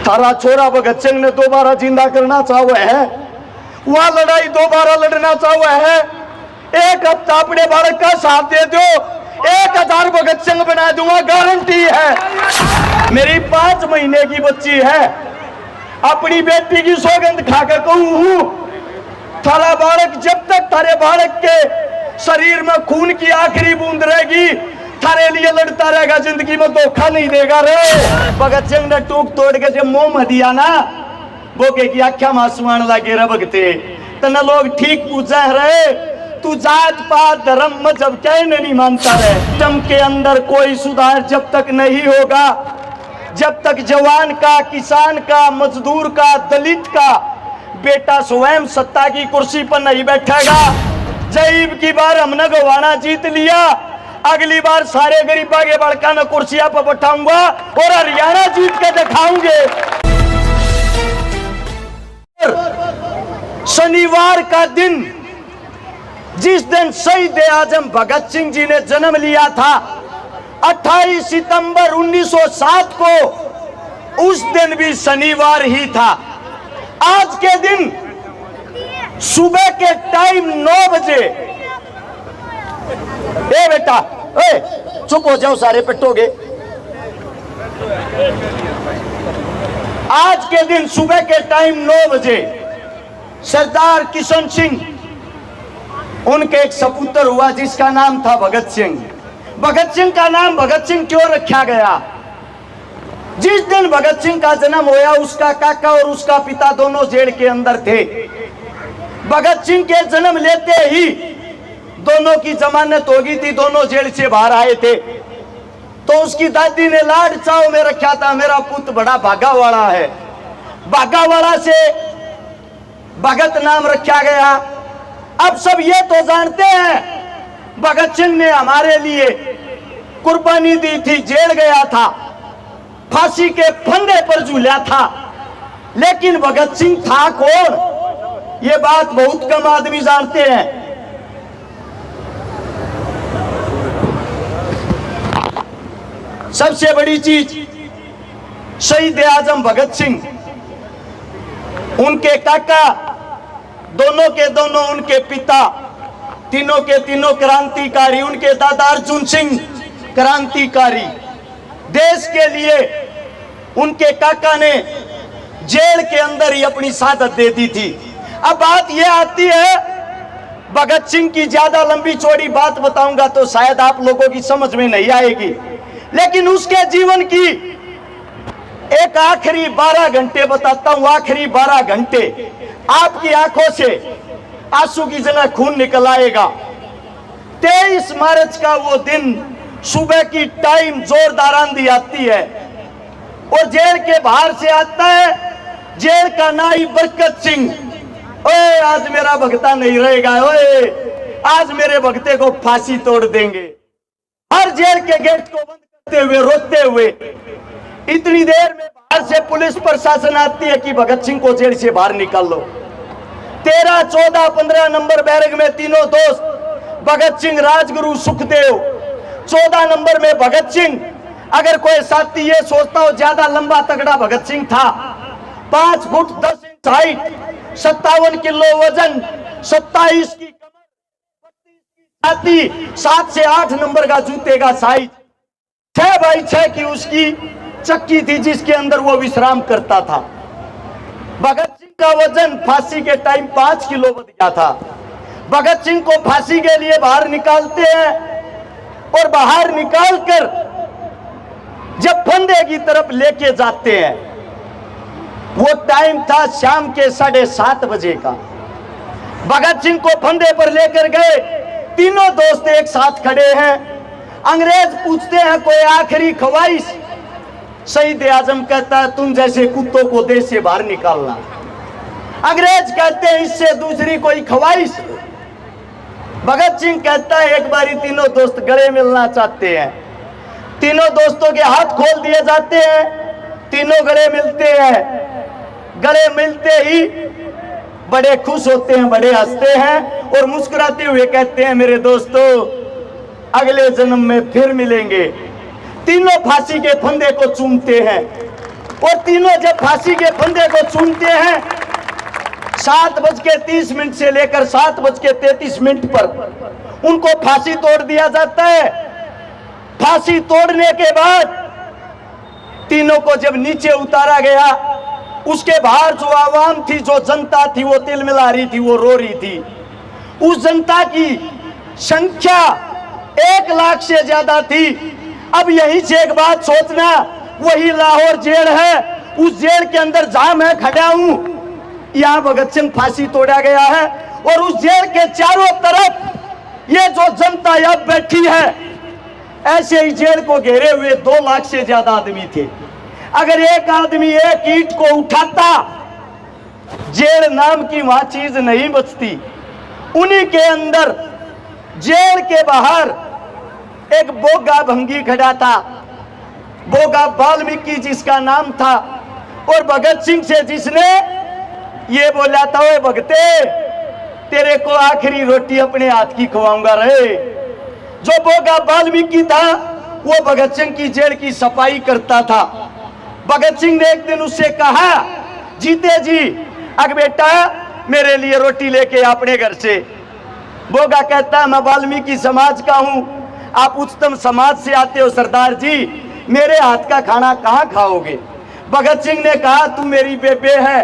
थारा छोरा भगत सिंह ने दोबारा जिंदा करना चाहो है, वहां लड़ाई दोबारा लड़ना चाहो है। एक हफ्ता अपने बालक का साथ दे दो, 1000 भगत सिंह बना दूंगा, गारंटी है। मेरी 5 महीने की बच्ची है, अपनी बेटी की सौगंध खाकर कहूं हूं, थारा बालक जब तक थारे बालक के शरीर में खून की आखिरी बूंद रहेगी, थारे लिए लड़ता रहेगा, जिंदगी में धोखा नहीं देगा रे। भगत सिंह ने टूक तोड़ के जब मुंह में दिया ना, वो की आख्या मासुआन लागे रे भगते, तना लोग ठीक पूछा रहे, तू जात पात धर्म मजहब क्या नहीं मानता रहे। सिस्टम के अंदर कोई सुधार जब तक नहीं होगा, जब तक जवान का, किसान का, मजदूर का, दलित का बेटा स्वयं सत्ता की कुर्सी पर नहीं बैठेगा। जईब की बार हमने गवाना जीत लिया, अगली बार सारे गरीब आगे बड़का न कुर्सियां पर बैठाऊंगा और हरियाणा जीत के दिखाऊंगे। शनिवार का दिन, जिस दिन शहीद आजम भगत सिंह जी ने जन्म लिया था, 28 सितंबर 1907 को, उस दिन भी शनिवार ही था। आज के दिन सुबह के टाइम 9 बजे, ए बेटा, ए चुप हो जाओ, सारे पिटोगे। आज के दिन सुबह के टाइम 9 बजे सरदार किशन सिंह, उनके एक सपुत्र हुआ जिसका नाम था भगत सिंह। भगत सिंह का नाम भगत सिंह क्यों रखा गया? जिस दिन भगत सिंह का जन्म होया, उसका काका और उसका पिता दोनों जेल के अंदर थे। भगत सिंह के जन्म लेते ही दोनों की जमानत हो गई थी, दोनों जेल से बाहर आए थे। तो उसकी दादी ने लाड चाव में रखा था, मेरा पुत्र बड़ा भागा वाला है, भागा वाला से भगत नाम रखा गया। अब सब ये तो जानते हैं भगत सिंह ने हमारे लिए कुर्बानी दी थी, जेल गया था, फांसी के फंदे पर झूला था, लेकिन भगत सिंह था कौन, ये बात बहुत कम आदमी जानते हैं। सबसे बड़ी चीज, शहीद आजम भगत सिंह, उनके काका, दोनों के दोनों उनके पिता, तीनों के तीनों क्रांतिकारी, उनके दादा अर्जुन सिंह क्रांतिकारी। देश के लिए उनके काका ने जेल के अंदर ही अपनी शहादत दे दी थी। अब बात यह आती है, भगत सिंह की ज्यादा लंबी चौड़ी बात बताऊंगा तो शायद आप लोगों की समझ में नहीं आएगी, लेकिन उसके जीवन की एक आखिरी 12 घंटे बताता हूं। आखिरी 12 घंटे आपकी आंखों से आंसू की जगह खून निकल आएगा। 23 मार्च का वो दिन, सुबह की टाइम जोरदार आंधी आती है और जेल के बाहर से आता है जेल का नाई बरकत सिंह। ओए आज मेरा भगता नहीं रहेगा, ओए आज मेरे भगते को फांसी तोड़ देंगे। हर जेल के गेट को बंद करते हुए, रोते हुए, इतनी देर में बाहर से पुलिस प्रशासन आती है कि भगत सिंह को जेल से बाहर निकाल लो। 13, 14, 15 नंबर बैरक में तीनों दोस्त, भगत सिंह, राजगुरु, सुखदेव। 14 नंबर में भगत सिंह। अगर कोई साथी ये सोचता हो ज्यादा लंबा तगड़ा भगत सिंह था, 5 फुट 10 इंच हाइट, 57 किलो वजन, 27 की कमर, 32 की छाती, 7 से 8 नंबर का जूते का साइज, 6x6 की उसकी चक्की थी जिसके अंदर वो विश्राम करता था। भगत सिंह का वजन फांसी के टाइम 5 किलो बढ़ गया था। भगत सिंह को फांसी के लिए बाहर निकालते हैं और बाहर निकालकर जब फंदे की तरफ लेके जाते हैं, वो टाइम था शाम के 7:30 बजे का। भगत सिंह को फंदे पर लेकर गए, तीनों दोस्त एक साथ खड़े हैं। अंग्रेज पूछते हैं कोई आखिरी ख्वाहिश? शहीद आजम कहता है तुम जैसे कुत्तों को देश से बाहर निकालना। अंग्रेज कहते हैं इससे दूसरी कोई ख्वाहिश? भगत सिंह कहता है एक बारी तीनों दोस्त गले मिलना चाहते हैं। तीनों दोस्तों के हाथ खोल दिए जाते हैं, तीनों गले मिलते हैं। गले मिलते ही बड़े खुश होते हैं, बड़े हंसते हैं और मुस्कुराते हुए कहते हैं मेरे दोस्तों अगले जन्म में फिर मिलेंगे। तीनों फांसी के फंदे को चूमते हैं। और तीनों जब फांसी के फंदे को चूमते हैं 7:30 से लेकर 7:33 पर उनको फांसी तोड़ दिया जाता है। फांसी तोड़ने के बाद तीनों को जब नीचे उतारा गया, उसके बाहर जो आवाम थी, जो जनता थी, वो तिलमिला रही थी, वो रो रही थी। उस जनता की संख्या 1 लाख से ज्यादा थी। अब यहीं से एक बात सोचना, वही लाहौर जेल है, उस जेल के अंदर जहां मैं खड़ा हूं, यहां भगत सिंह फांसी तोड़ा गया है और उस जेल के चारों तरफ ये जो जनता यहां बैठी है, ऐसे ही जेल को घेरे हुए 2 लाख से ज्यादा आदमी थे। अगर एक आदमी एक ईंट को उठाता, जेल नाम की वहां चीज नहीं बचती। उन्हीं के अंदर जेल के बाहर एक बोगा भंगी खड़ा था, बोगा वाल्मीकि जिसका नाम था, और भगत सिंह से जिसने ये बोला था, ओए भगते तेरे को आखिरी रोटी अपने हाथ की खवाऊंगा रे। जो बोगा वाल्मीकि था वो भगत सिंह की जेल की सफाई करता था। भगत सिंह ने एक दिन उससे कहा, जीते जी अग बेटा मेरे लिए रोटी लेके अपने घर से। बोगा कहता मैं वाल्मीकि समाज का हूं, आप उच्चतम समाज से आते हो सरदार जी, मेरे हाथ का खाना कहां खाओगे। भगत सिंह ने कहा तू मेरी बेबे है,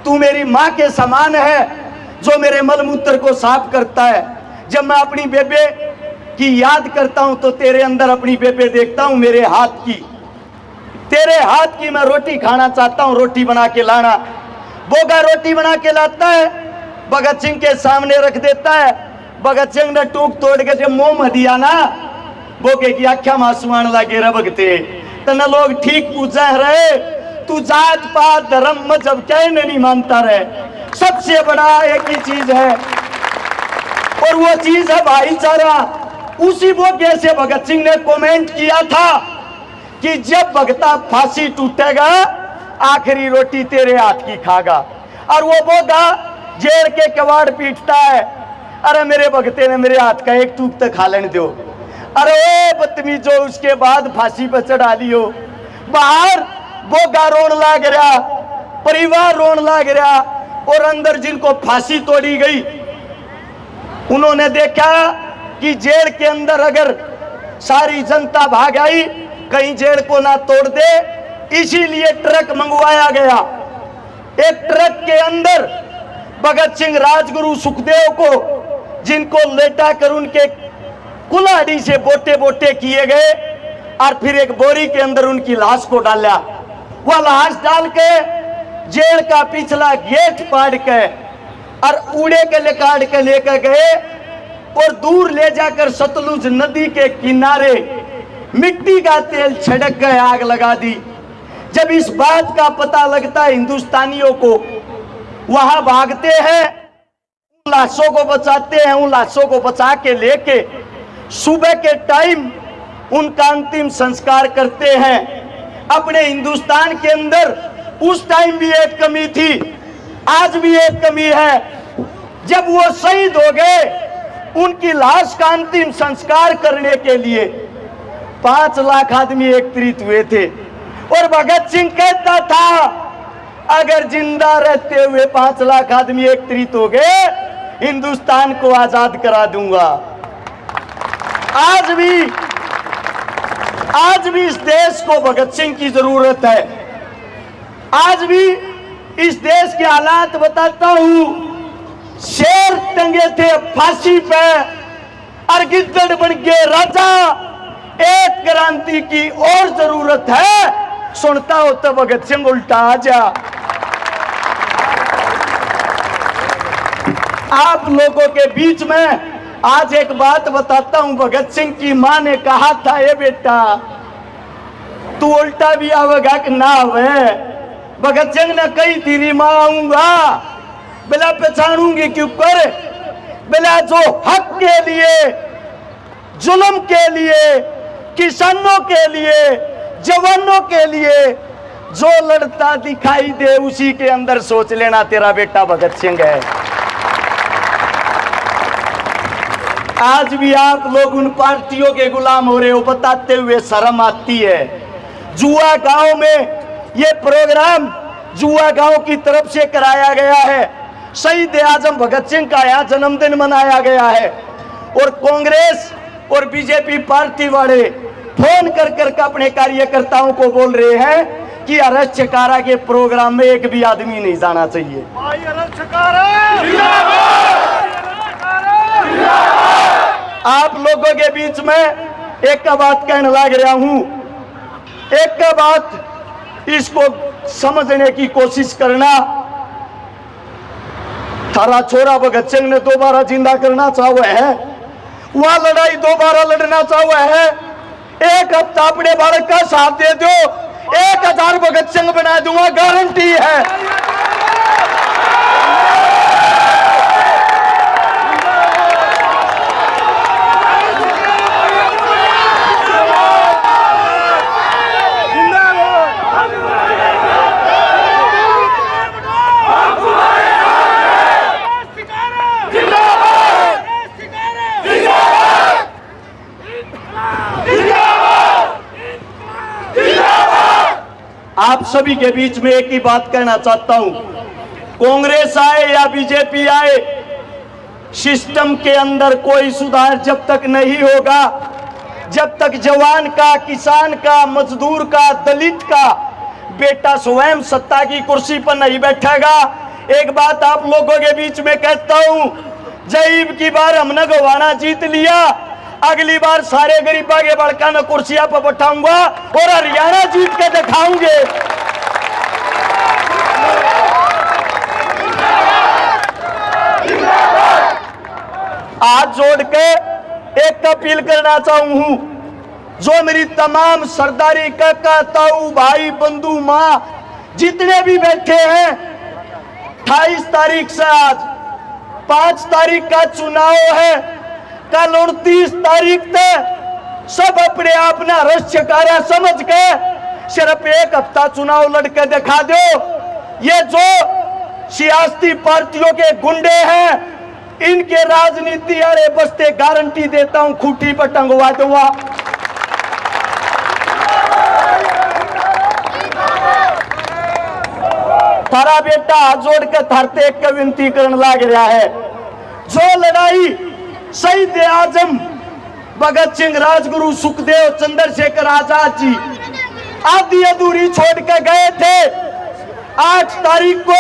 तू मेरी माँ के समान है जो मेरे मलमूत्र को साफ करता है। जब मैं अपनी बेबे की याद करता हूं तो तेरे अंदर अपनी बेबे देखता हूं, मेरे हाथ की, तेरे हाथ की मैं रोटी खाना चाहता हूं, रोटी बना के लाना। बोगा रोटी बना के लाता है, भगत सिंह के सामने रख देता है। भगत सिंह ने टूक तोड़ के जब मुंह में दिया ना, बोगे की आख्या मासुआन लागे रे भगते, तना लोग ठीक पूछा रहे, तू जात पात धर्म मजहब क्या नहीं मानता रहे, सबसे बड़ा एक ही चीज है और वो चीज है भाईचारा। उसी बोगे से भगत सिंह ने कमेंट किया था कि जब भगता फांसी टूटेगा आखिरी रोटी तेरे हाथ की खागा। और वो बोगा जेल के कबाड़ पीटता है, अरे मेरे भगते ने मेरे हाथ का एक टूक तक खा लेने दो। अरे ओ बदतमीजो, उसके बाद फांसी पर चढ़ा लियो। बाहर बोगा रोन लाग रहा, परिवार रोन लाग रहा, और अंदर जिनको फांसी तोड़ी गई उन्होंने देखा कि जेल के अंदर अगर सारी जनता भाग आई कहीं जेल को ना तोड़ दे, इसीलिए ट्रक मंगवाया गया। एक ट्रक के अंदर भगत सिंह, राजगुरु, सुखदेव को जिनको लेटा कर उनके कुल्हाड़ी से बोटे बोटे किए गए और फिर एक बोरी के अंदर उनकी लाश को डाला। वह लाश डाल के जेल का पिछला गेट फाड़ के और उड़े के लेकाड़ के लेकर गए और दूर ले जाकर सतलुज नदी के किनारे मिट्टी का तेल छिड़क कर आग लगा दी। जब इस बात का पता लगता है हिंदुस्तानियों को, वहां भागते हैं, उन लाशों को बचाते हैं, उन लाशों को बचा के लेके सुबह के टाइम उनका अंतिम संस्कार करते हैं। अपने हिंदुस्तान के अंदर उस टाइम भी एक कमी थी, आज भी एक कमी है। जब वो शहीद हो गए, उनकी लाश का अंतिम संस्कार करने के लिए 5 लाख आदमी एकत्रित हुए थे और भगत सिंह कहता था अगर जिंदा रहते हुए 5 लाख आदमी एकत्रित हो गए, हिंदुस्तान को आजाद करा दूंगा। आज भी इस देश को भगत सिंह की जरूरत है। आज भी इस देश के हालात बताता हूं, शेर टंगे थे फांसी पे और गिद्दड़ बन गए राजा। एक क्रांति की और जरूरत है, सुनता हो तो भगत सिंह उल्टा आ जा। आप लोगों के बीच में आज एक बात बताता हूं, भगत सिंह की मां ने कहा था, ये बेटा तू उल्टा भी आवेगा कि ना आवे। भगत सिंह ने कही तेरी मां आऊंगा, बिला पहचानूंगी क्यों कर, बिला जो हक के लिए, जुल्म के लिए, किसानों के लिए, जवानों के लिए जो लड़ता दिखाई दे, उसी के अंदर सोच लेना तेरा बेटा भगत सिंह है। आज भी आप लोग उन पार्टियों के गुलाम हो रहे हो, बताते हुए शर्म आती है। जुआ गांव में ये प्रोग्राम जुआ गांव की तरफ से कराया गया है। शहीद आजम भगत सिंह का यहाँ जन्मदिन मनाया गया है और कांग्रेस और बीजेपी पार्टी वाले फोन कर कर अपने कार्यकर्ताओं को बोल रहे हैं कि अरज छकारा के प्रोग्राम में एक भी आदमी नहीं जाना चाहिए। आप लोगों के बीच में एक बात कहने लग रहा हूं, एक बात इसको समझने की कोशिश करना। थारा छोरा भगत सिंह ने दोबारा जिंदा करना चाहा है, वहां लड़ाई दोबारा लड़ना चाहा है। एक हफ्ता अपने बालक का साथ दे दो, 1000 भगत सिंह बना दूंगा, गारंटी है। आप सभी के बीच में एक ही बात कहना चाहता हूं, कांग्रेस आए या बीजेपी आए, सिस्टम के अंदर कोई सुधार जब तक नहीं होगा, जब तक जवान का, किसान का, मजदूर का, दलित का बेटा स्वयं सत्ता की कुर्सी पर नहीं बैठेगा। एक बात आप लोगों के बीच में कहता हूं, जईब की बार हमने गवाना जीत लिया, अगली बार सारे गरीबा के बड़का न कुर्सियां पर बैठाऊंगा और हरियाणा जीत के दिखाऊंगे। हाथ जोड़ के एक अपील करना चाहूं, जो मेरी तमाम सरदारी काका, ताऊ, भाई, बंधु, मां जितने भी बैठे हैं, 28 तारीख से आज 5 तारीख का चुनाव है, कल 29 तारीख तक सब अपने आप ना रस छकारा समझ के सिर्फ एक हफ्ता चुनाव लड़के दिखा दो। ये जो सियासी पार्टियों के गुंडे हैं, इनके राजनीति वाले बस्ते गारंटी देता हूं खूंटी पर टंगवा दूंगा। थारा बेटा हाथ जोड़ के थारते एक विनती करने लग रहा है, जो लड़ाई शहीद आजम भगत सिंह, राजगुरु सुखदेव, चंद्रशेखर आजाद जी आधी अधूरी छोड़ के गए थे, 8 तारीख को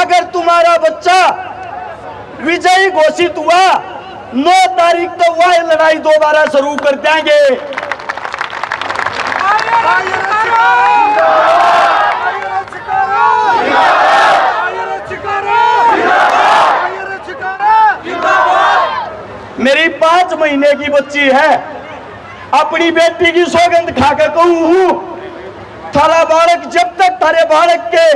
अगर तुम्हारा बच्चा विजयी घोषित हुआ, 9 तारीख तो वह लड़ाई दोबारा शुरू कर देंगे। मेरी 5 महीने की बच्ची है, अपनी बेटी की सौगंध खाकर कहूं हूं, थारा बालक जब तक थारे बालक के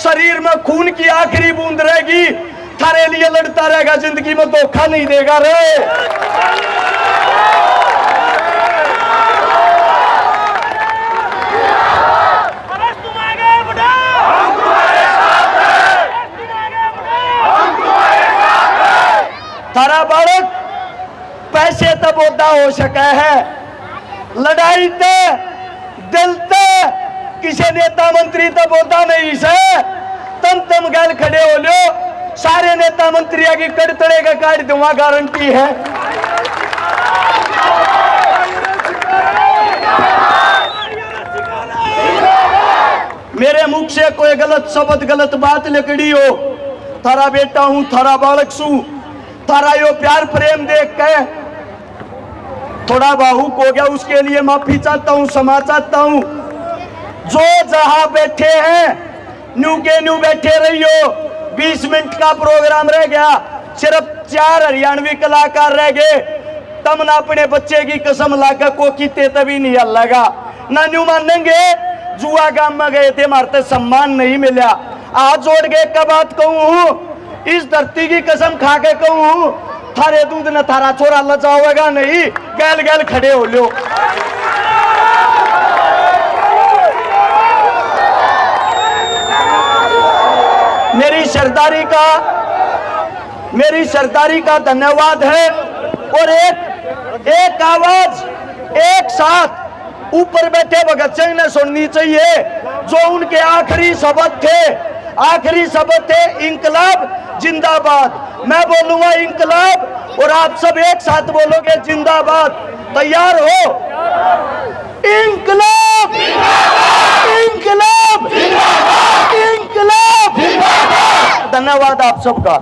शरीर में खून की आखिरी बूंद रहेगी, थारे लिए लड़ता रहेगा, जिंदगी में धोखा नहीं देगा रे। थारा बालक पैसे तब ओदा हो सका है, लड़ाई ते दिल ते किसी नेता मंत्री तब ओदा नहीं से। तम गैल खड़े हो लो, सारे नेता मंत्रियों की कड़तड़े का काट दूंगा, गारंटी है। मेरे मुख से कोई गलत शब्द, गलत बात निकली हो, थारा बेटा हूं, थारा बालक सू, थारा यो प्यार प्रेम देख के थोड़ा भावुक हो गया, उसके लिए माफी चाहता हूं, क्षमा चाहता हूं। जो जहां बैठे हैं न्यू के न्यू बैठे रहियो, 20 मिनट का प्रोग्राम रह गया, सिर्फ 4 हरियाणवी कलाकार रह गए। तम ना अपने बच्चे की कसम लाकर को किते तभी नहीं लगा ना न्यू मानेंगे। जुआ गांव में गए थे, मारते सम्मान नहीं मिला। आज जोड़ के एक बात कहूं, इस धरती की कसम खा के कहूं, थारे दूध न थारा छोरा लचाओगा नहीं, गैल गैल खड़े हो लो। मेरी सरदारी का धन्यवाद है। और एक आवाज एक साथ ऊपर बैठे भगत सिंह ने सुननी चाहिए। जो उनके आखिरी शब्द थे इंकलाब जिंदाबाद। मैं बोलूंगा इंकलाब और आप सब एक साथ बोलोगे जिंदाबाद। तैयार हो? इंकलाब इंकलाब इंकलाब। धन्यवाद आप सबका।